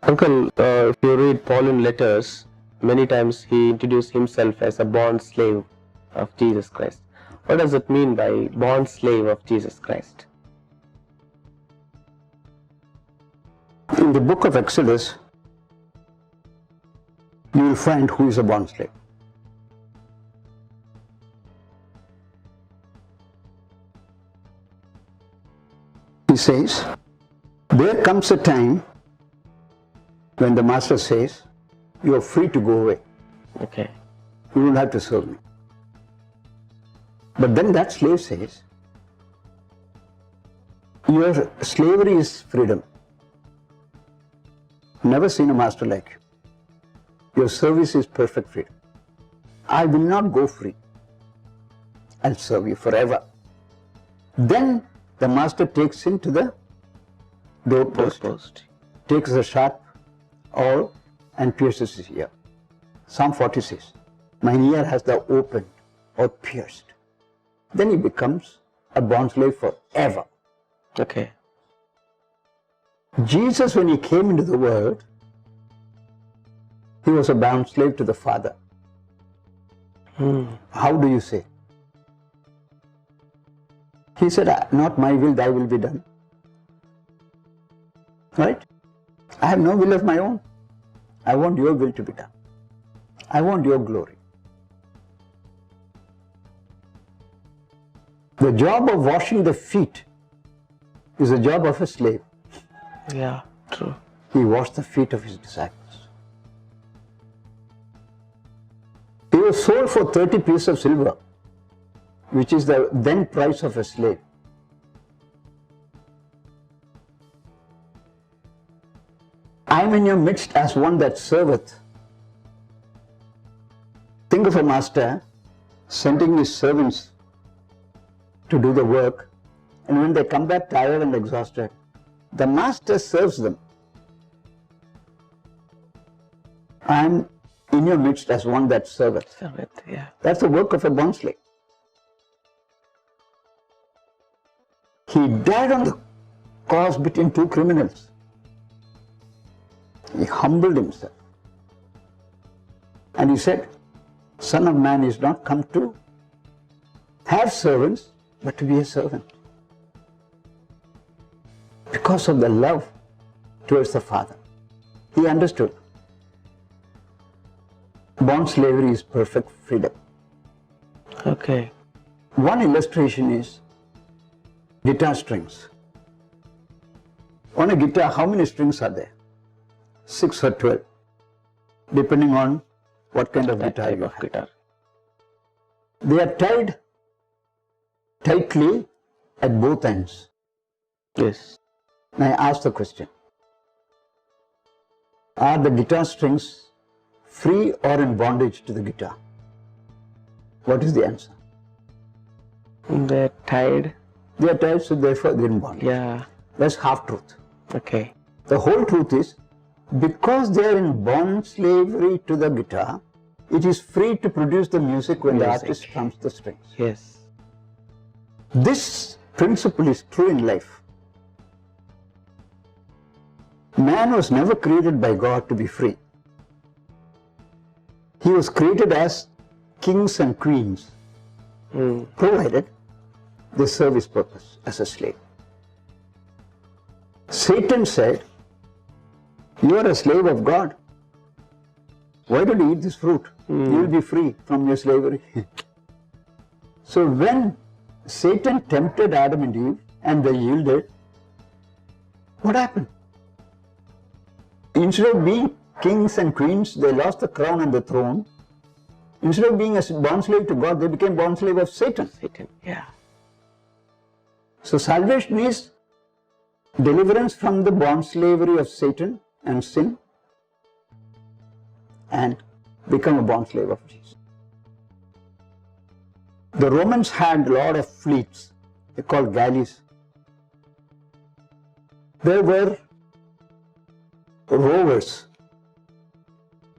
Uncle, if you read Pauline letters, many times he introduced himself as a bond slave of Jesus Christ. What does it mean by bond slave of Jesus Christ? In the book of Exodus, you will find who is a bond slave. He says, there comes a time when the master says, you are free to go away. Okay. You don't have to serve me. But then that slave says, your slavery is freedom. Never seen a master like you. Your service is perfect freedom. I will not go free. I'll serve you forever. Then the master takes him to the doorpost, takes a sharp awl and pierces his ear. Psalm 40 says, mine ear has thou opened or pierced. Then he becomes a bond slave forever. Okay. Jesus, when he came into the world, he was a bound slave to the Father. How do you say? He said, not my will, thy will be done. Right? I have no will of my own. I want your will to be done. I want your glory. The job of washing the feet is the job of a slave. Yeah, true. He washed the feet of his disciples. He was sold for 30 pieces of silver, which is the then price of a slave. I am in your midst as one that serveth. Think of a master sending his servants to do the work, and when they come back tired and exhausted, the master serves them. I am in your midst as one that serveth. Serveth, yeah. That's the work of a bond slave. He died on the cross between two criminals. He humbled himself. And he said, Son of Man is not come to have servants, but to be a servant. Because of the love towards the Father. He understood. Bond slavery is perfect freedom. Okay. One illustration is guitar strings. On a guitar, how many strings are there? 6 or 12, depending on what kind of guitar you have. They are tied tightly at both ends. Yes. Now I ask the question, are the guitar strings free or in bondage to the guitar? What is the answer? They're tied. They are tied, so therefore they are in bondage. Yeah. That's half truth. Okay. The whole truth is, because they are in bond slavery to the guitar, it is free to produce the music when the artist strums the strings. Yes. This principle is true in life. Man was never created by God to be free. He was created as kings and queens, provided they serve his purpose as a slave. Satan said, you are a slave of God. Why don't you eat this fruit? You will be free from your slavery. So when Satan tempted Adam and Eve and they yielded, what happened? Instead of being kings and queens, they lost the crown and the throne. Instead of being a bond slave to God, they became bond slave of Satan. Satan, yeah. So salvation is deliverance from the bond slavery of Satan and sin, and become a bond slave of Jesus. The Romans had a lot of fleets, they called galleys. There were rowers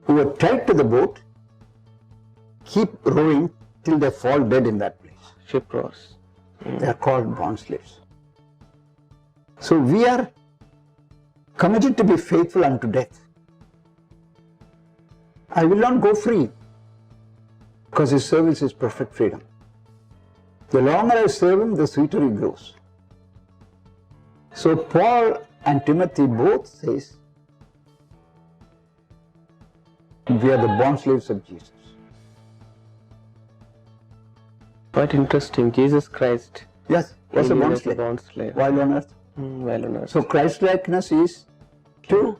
who were tied to the boat, keep rowing till they fall dead in that place. Ship rows. They are called bond slaves. So we are committed to be faithful unto death. I will not go free, because his service is perfect freedom. The longer I serve him, the sweeter he grows. So Paul and Timothy both says, we are the bond slaves of Jesus. Quite interesting. Jesus Christ. Yes, was a he bond was slave. a bond slave. While on earth. While on earth. So Christ-likeness is to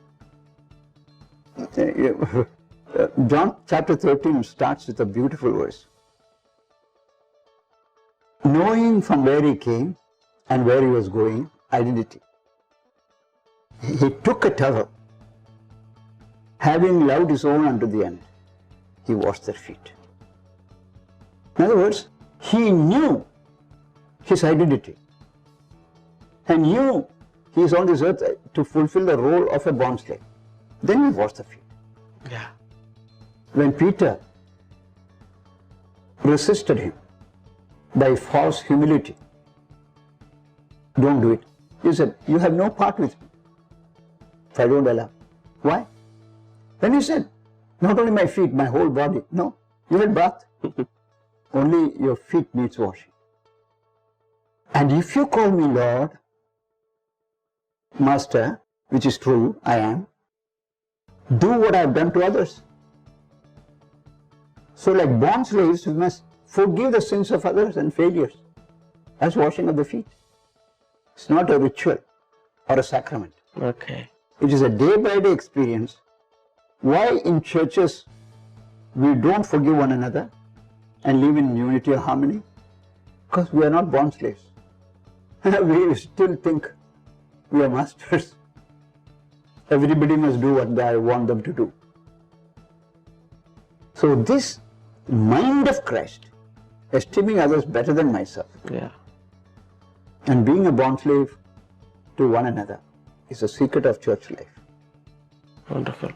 John chapter 13 starts with a beautiful verse. Knowing from where he came and where he was going, identity. He took a towel, having loved his own unto the end, he washed their feet. In other words, he knew his identity and knew he is on this earth to fulfill the role of a bond slave. Then he washed the feet. Yeah. When Peter resisted him by false humility, don't do it. He said, you have no part with me if I don't allow. Why? Then he said, not only my feet, my whole body. No, you had bath. Only your feet needs washing. And if you call me Lord, Master, which is true, I am, do what I have done to others. So like bond slaves, we must forgive the sins of others and failures. That's washing of the feet. It's not a ritual or a sacrament. Okay. It is a day-by-day experience. Why in churches we don't forgive one another and live in unity or harmony? Because we are not bond slaves. We still think we are masters. Everybody must do what I want them to do. So this mind of Christ, esteeming others better than myself, Yeah. and being a bond slave to one another, is a secret of church life, Wonderful.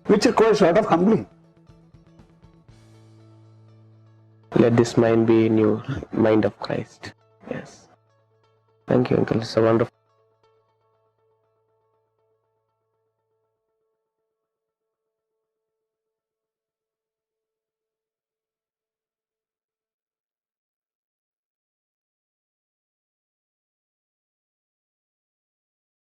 which requires a lot of humbling. Let this mind be in you, mind of Christ. Yes. Thank you, Uncle. It's a wonderful